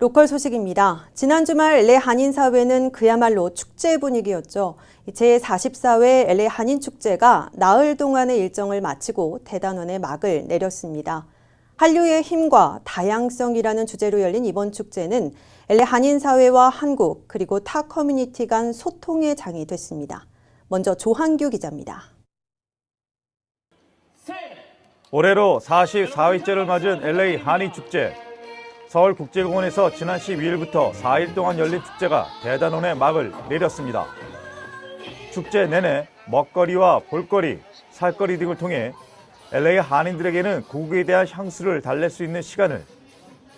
로컬 소식입니다. 지난 주말 LA 한인사회는 그야말로 축제 분위기였죠. 제44회 LA 한인축제가 나흘 동안의 일정을 마치고 대단원에 막을 내렸습니다. 한류의 힘과 다양성이라는 주제로 열린 이번 축제는 LA 한인사회와 한국 그리고 타 커뮤니티 간 소통의 장이 됐습니다. 먼저 조한규 기자입니다. 올해로 44회째를 맞은 LA 한인축제. 서울국제공원에서 지난 12일부터 4일 동안 열린 축제가 대단원에 막을 내렸습니다. 축제 내내 먹거리와 볼거리, 살거리 등을 통해 LA 한인들에게는 고국에 대한 향수를 달랠 수 있는 시간을,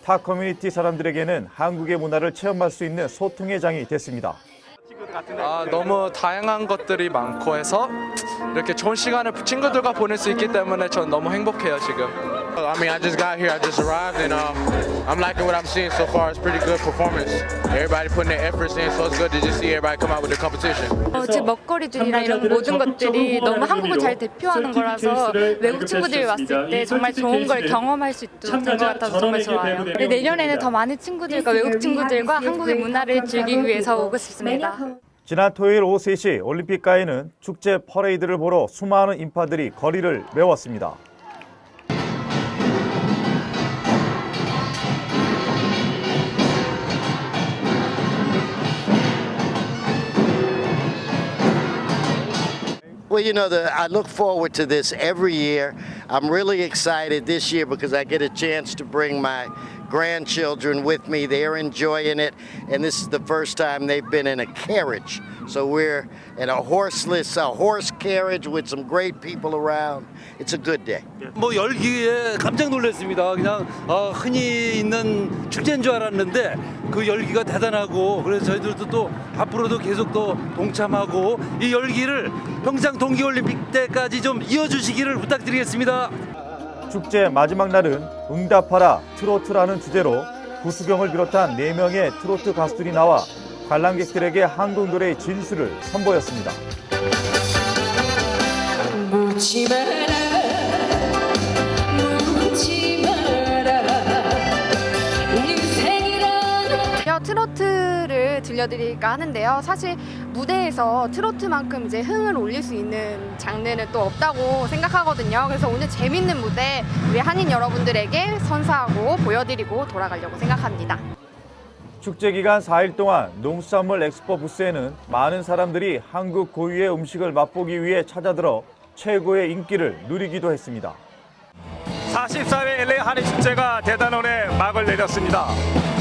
타 커뮤니티 사람들에게는 한국의 문화를 체험할 수 있는 소통의 장이 됐습니다. 너무 다양한 것들이 많고 해서 이렇게 좋은 시간을 친구들과 보낼 수 있기 때문에 전 너무 행복해요 지금. I mean, I just got here. I just arrived, and I'm liking what I'm seeing so far. It's pretty good performance. Everybody putting their efforts in, so it's good to just see everybody come out with the competition. 제 먹거리들이나 이런 모든 것들이 너무 한국을 잘 대표하는 거라서 외국 친구들이 왔을 때 정말 좋은 걸 경험할 수 있도록 된 것 같아서 정말 좋아요. 내년에는 더 많은 친구들과 외국 친구들과 한국의 문화를 즐기기 위해서 오고 싶습니다. 지난 토요일 오후 3시 올림픽가에는 축제 퍼레이드를 보러 수많은 인파들이 거리를 메웠습니다. Well, you know, I look forward to this every year. I'm really excited this year because I get a chance to bring my grandchildren with me. They're enjoying it, and this is the first time they've been in a carriage. So we're in a horse carriage with some great people around. It's a good day. 열기에 깜짝 놀랐습니다. 그냥 흔히 있는 축제인 줄 알았는데 그 열기가 대단하고, 그래서 저희들도 또 앞으로도 계속 또 동참하고 이 열기를 평창 동계올림픽 때까지 좀 이어주시기를 부탁드리겠습니다. 축제 마지막 날은 응답하라 트로트라는 주제로 구수경을 비롯한 4명의 트로트 가수들이 나와 관람객들에게 한국 노래의 진수를 선보였습니다. 묻지 마라, 묻지 마라, 인생이란. 트로트를 들려드릴까 하는데요. 사실 무대에서 트로트만큼 이제 흥을 올릴 수 있는 장르는 또 없다고 생각하거든요. 그래서 오늘 재밌는 무대 우리 한인 여러분들에게 선사하고 보여드리고 돌아가려고 생각합니다. 축제 기간 4일 동안 농수산물 엑스포 부스에는 많은 사람들이 한국 고유의 음식을 맛보기 위해 찾아들어 최고의 인기를 누리기도 했습니다. 44회 LA 한인축제가 대단원에 막을 내렸습니다.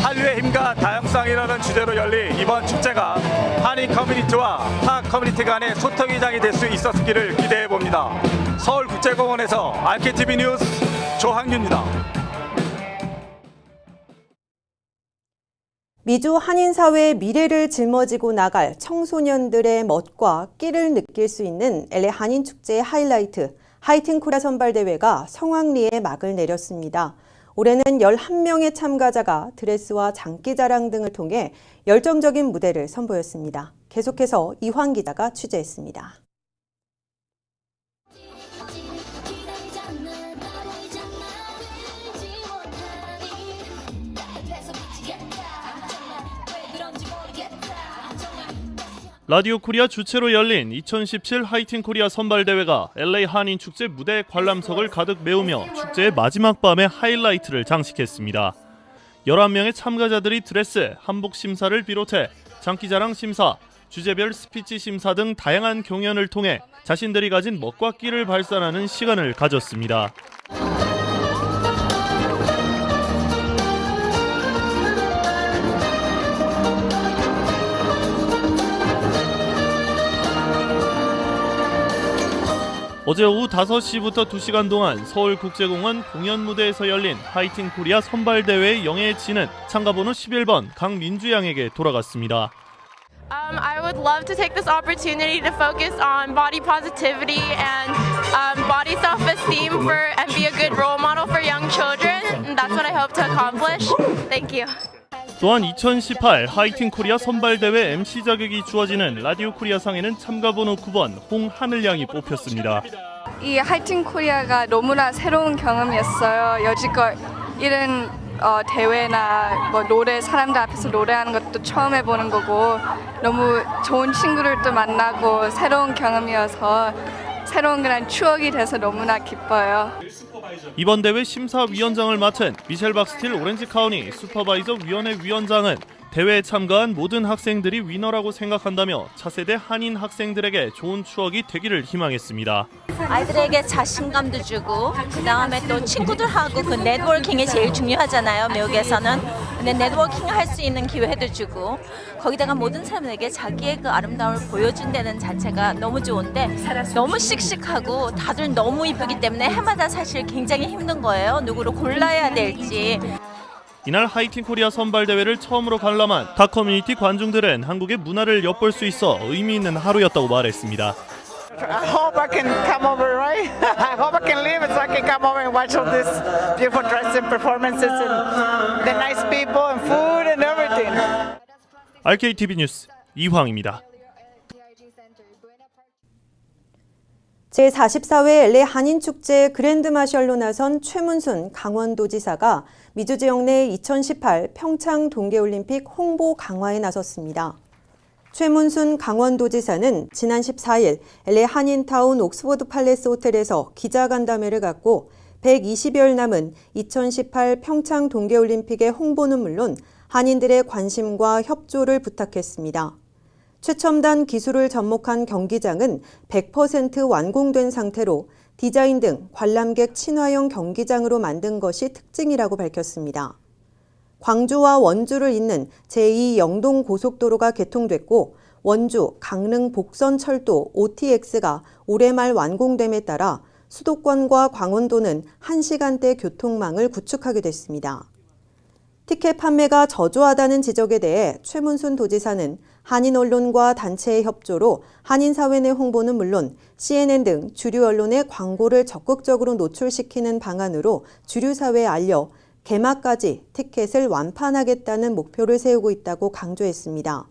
한류의 힘과 다양성이라는 주제로 열린 이번 축제가 한인 커뮤니티와 타 커뮤니티 간의 소통의 장이 될 수 있었기를 기대해봅니다. 서울국제공원에서 RKTV 뉴스 조한규입니다. 미주 한인사회의 미래를 짊어지고 나갈 청소년들의 멋과 끼를 느낄 수 있는 LA 한인축제의 하이라이트, 하이틴 코리아 선발대회가 성황리에 막을 내렸습니다. 올해는 11명의 참가자가 드레스와 장기자랑 등을 통해 열정적인 무대를 선보였습니다. 계속해서 이황 기자가 취재했습니다. 라디오 코리아 주최로 열린 2017 하이틴 코리아 선발대회가 LA 한인축제 무대 관람석을 가득 메우며 축제의 마지막 밤의 하이라이트를 장식했습니다. 11명의 참가자들이 드레스, 한복 심사를 비롯해 장기자랑 심사, 주제별 스피치 심사 등 다양한 경연을 통해 자신들이 가진 멋과 끼를 발산하는 시간을 가졌습니다. 어제 오후 5시부터 2시간 동안 서울국제공원 공연 무대에서 열린 하이틴 코리아 선발대회의 영예의 진은 참가번호 11번 강민주 양에게 돌아갔습니다. I would love to take this opportunity to focus on body positivity and body self-esteem and be a good role model for young children. And that's what I hope to accomplish. Thank you. 또한 2018 하이틴 코리아 선발대회 MC 자격이 주어지는 라디오 코리아상에는 참가번호 9번 홍하늘 양이 뽑혔습니다. 이 하이틴 코리아가 너무나 새로운 경험이었어요. 여지껏 이런 대회나 뭐 노래 사람들 앞에서 노래하는 것도 처음 해보는 거고 너무 좋은 친구들도 만나고 새로운 경험이어서 새로운 그런 추억이 돼서 너무나 기뻐요. 이번 대회 심사위원장을 맡은 미셸 박스틸 오렌지 카운티 슈퍼바이저 위원회 위원장은 대회에 참가한 모든 학생들이 위너라고 생각한다며 차세대 한인 학생들에게 좋은 추억이 되기를 희망했습니다. 아이들에게 자신감도 주고 그다음에 또 친구들하고 그 네트워킹이 제일 중요하잖아요. 미국에서는. 근데 네트워킹 할 수 있는 기회도 주고 거기다가 모든 사람에게 자기의 그 아름다움을 보여준다는 자체가 너무 좋은데 너무 씩씩하고 다들 너무 이쁘기 때문에 해마다 사실 굉장히 힘든 거예요. 누구를 골라야 될지. 이날 하이틴 코리아 선발 대회를 처음으로 관람한 타 커뮤니티 관중들은 한국의 문화를 엿볼 수 있어 의미 있는 하루였다고 말했습니다. I hope I can come over, right? I hope I can live so I can come over and watch all these beautiful dressing performances and the nice people and food and everything. RKTV 뉴스 이황입니다. 제44회 LA 한인축제 그랜드 마셜로 나선 최문순 강원도지사가 미주 지역 내 2018 평창 동계올림픽 홍보 강화에 나섰습니다. 최문순 강원도지사는 지난 14일 LA 한인타운 옥스포드 팔레스 호텔에서 기자간담회를 갖고 120여일 남은 2018 평창 동계올림픽의 홍보는 물론 한인들의 관심과 협조를 부탁했습니다. 최첨단 기술을 접목한 경기장은 100% 완공된 상태로 디자인 등 관람객 친화형 경기장으로 만든 것이 특징이라고 밝혔습니다. 광주와 원주를 잇는 제2 영동 고속도로가 개통됐고 원주 강릉 복선 철도 OTX가 올해 말 완공됨에 따라 수도권과 강원도는 1시간대 교통망을 구축하게 됐습니다. 티켓 판매가 저조하다는 지적에 대해 최문순 도지사는 한인 언론과 단체의 협조로 한인 사회 내 홍보는 물론 CNN 등 주류 언론의 광고를 적극적으로 노출시키는 방안으로 주류 사회에 알려 개막까지 티켓을 완판하겠다는 목표를 세우고 있다고 강조했습니다.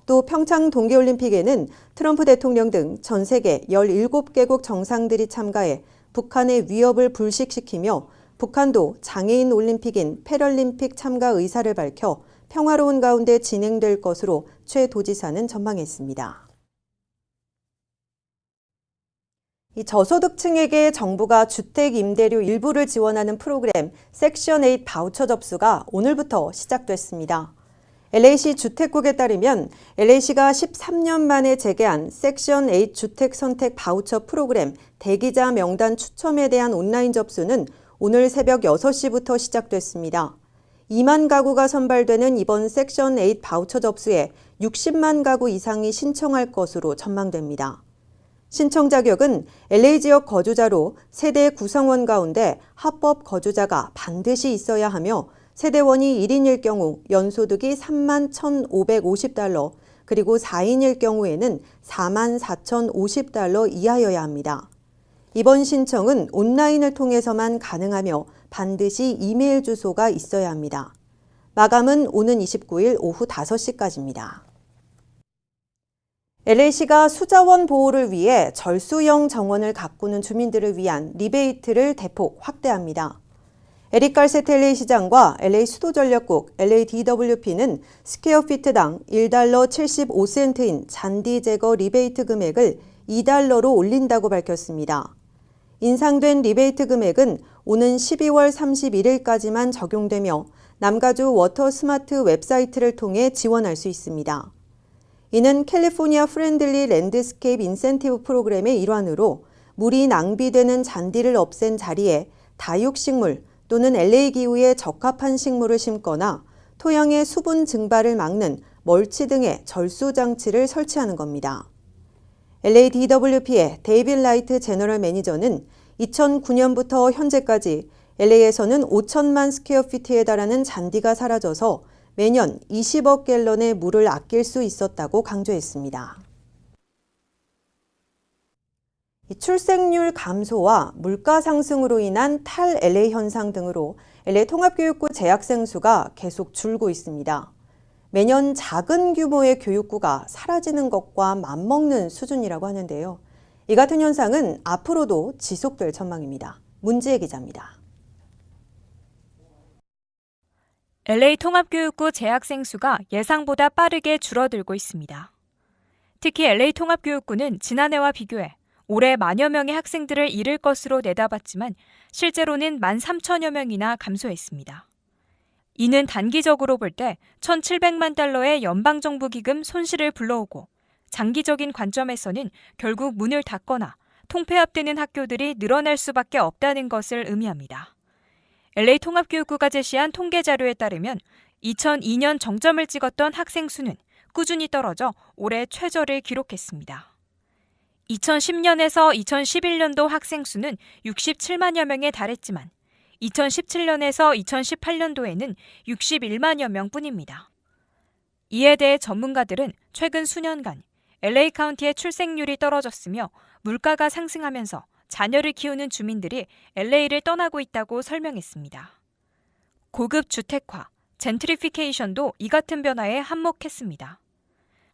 또 평창 동계올림픽에는 트럼프 대통령 등 전 세계 17개국 정상들이 참가해 북한의 위협을 불식시키며 북한도 장애인 올림픽인 패럴림픽 참가 의사를 밝혀 평화로운 가운데 진행될 것으로 최 도지사는 전망했습니다. 이 저소득층에게 정부가 주택 임대료 일부를 지원하는 프로그램 섹션 8 바우처 접수가 오늘부터 시작됐습니다. LA시 주택국에 따르면 LA시가 13년 만에 재개한 섹션 8 주택 선택 바우처 프로그램 대기자 명단 추첨에 대한 온라인 접수는 오늘 새벽 6시부터 시작됐습니다. 2만 가구가 선발되는 이번 섹션 8 바우처 접수에 60만 가구 이상이 신청할 것으로 전망됩니다. 신청 자격은 LA 지역 거주자로 세대 구성원 가운데 합법 거주자가 반드시 있어야 하며 세대원이 1인일 경우 연소득이 3만 1,550달러, 그리고 4인일 경우에는 4만 4,050달러 이하여야 합니다. 이번 신청은 온라인을 통해서만 가능하며 반드시 이메일 주소가 있어야 합니다. 마감은 오는 29일 오후 5시까지입니다. LA시가 수자원 보호를 위해 절수형 정원을 가꾸는 주민들을 위한 리베이트를 대폭 확대합니다. 에릭 갈세트 LA 시장과 LA 수도전력국 LADWP는 스퀘어피트당 1달러 75센트인 잔디 제거 리베이트 금액을 2달러로 올린다고 밝혔습니다. 인상된 리베이트 금액은 오는 12월 31일까지만 적용되며 남가주 워터 스마트 웹사이트를 통해 지원할 수 있습니다. 이는 캘리포니아 프렌들리 랜드스케이프 인센티브 프로그램의 일환으로 물이 낭비되는 잔디를 없앤 자리에 다육식물 또는 LA 기후에 적합한 식물을 심거나 토양의 수분 증발을 막는 멀치 등의 절수 장치를 설치하는 겁니다. LADWP의 데이빗 라이트 제너럴 매니저는 2009년부터 현재까지 LA에서는 5천만 스퀘어피트에 달하는 잔디가 사라져서 매년 20억 갤런의 물을 아낄 수 있었다고 강조했습니다. 출생률 감소와 물가 상승으로 인한 탈-LA 현상 등으로 LA 통합교육구 재학생 수가 계속 줄고 있습니다. 매년 작은 규모의 교육구가 사라지는 것과 맞먹는 수준이라고 하는데요. 이 같은 현상은 앞으로도 지속될 전망입니다. 문지혜 기자입니다. LA 통합교육구 재학생 수가 예상보다 빠르게 줄어들고 있습니다. 특히 LA 통합교육구는 지난해와 비교해 올해 만여 명의 학생들을 잃을 것으로 내다봤지만 실제로는 13,000여 명이나 감소했습니다. 이는 단기적으로 볼 때 1,700만 달러의 연방정부 기금 손실을 불러오고 장기적인 관점에서는 결국 문을 닫거나 통폐합되는 학교들이 늘어날 수밖에 없다는 것을 의미합니다. LA 통합교육구가 제시한 통계 자료에 따르면 2002년 정점을 찍었던 학생 수는 꾸준히 떨어져 올해 최저를 기록했습니다. 2010년에서 2011년도 학생 수는 67만여 명에 달했지만 2017년에서 2018년도에는 61만여 명뿐입니다. 이에 대해 전문가들은 최근 수년간 LA 카운티의 출생률이 떨어졌으며 물가가 상승하면서 자녀를 키우는 주민들이 LA를 떠나고 있다고 설명했습니다. 고급 주택화, 젠트리피케이션도 이 같은 변화에 한몫했습니다.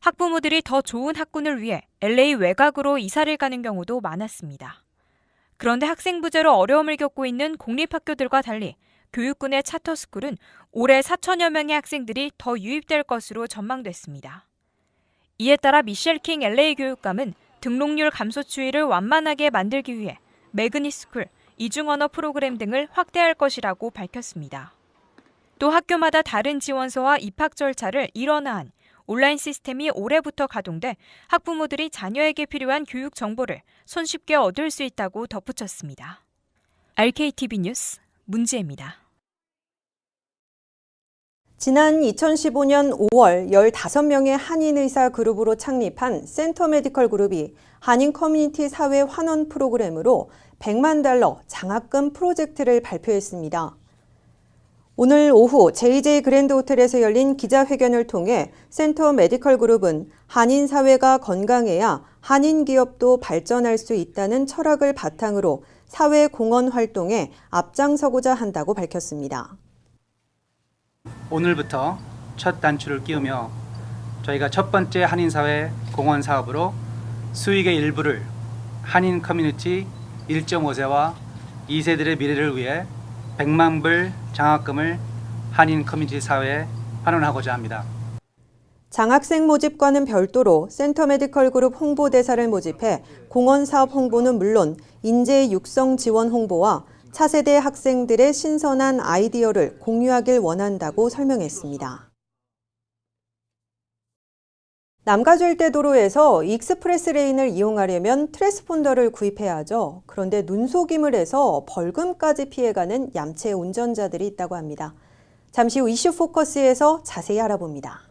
학부모들이 더 좋은 학군을 위해 LA 외곽으로 이사를 가는 경우도 많았습니다. 그런데 학생 부재로 어려움을 겪고 있는 공립학교들과 달리 교육군의 차터스쿨은 올해 4천여 명의 학생들이 더 유입될 것으로 전망됐습니다. 이에 따라 미셸 킹 LA 교육감은 등록률 감소 추이를 완만하게 만들기 위해 매그니스쿨, 이중언어 프로그램 등을 확대할 것이라고 밝혔습니다. 또 학교마다 다른 지원서와 입학 절차를 일원화한 온라인 시스템이 올해부터 가동돼 학부모들이 자녀에게 필요한 교육 정보를 손쉽게 얻을 수 있다고 덧붙였습니다. RKTV 뉴스 문지혜입니다. 지난 2015년 5월 15명의 한인 의사 그룹으로 창립한 센터 메디컬 그룹이 한인 커뮤니티 사회 환원 프로그램으로 100만 달러 장학금 프로젝트를 발표했습니다. 오늘 오후 JJ 그랜드 호텔에서 열린 기자회견을 통해 센터 메디컬 그룹은 한인 사회가 건강해야 한인 기업도 발전할 수 있다는 철학을 바탕으로 사회 공헌 활동에 앞장서고자 한다고 밝혔습니다. 오늘부터 첫 단추를 끼우며 저희가 첫 번째 한인사회 공헌 사업으로 수익의 일부를 한인 커뮤니티 1.5세와 2세들의 미래를 위해 100만 불 장학금을 한인 커뮤니티 사회에 환원하고자 합니다. 장학생 모집과는 별도로 센터 메디컬 그룹 홍보대사를 모집해 공헌 사업 홍보는 물론 인재 육성 지원 홍보와 차세대 학생들의 신선한 아이디어를 공유하길 원한다고 설명했습니다. 남가절대 익스프레스 레인을 이용하려면 트랜스폰더를 구입해야 하죠. 그런데 눈속임을 해서 벌금까지 피해가는 얌체 운전자들이 있다고 합니다. 잠시 후 이슈 포커스에서 자세히 알아봅니다.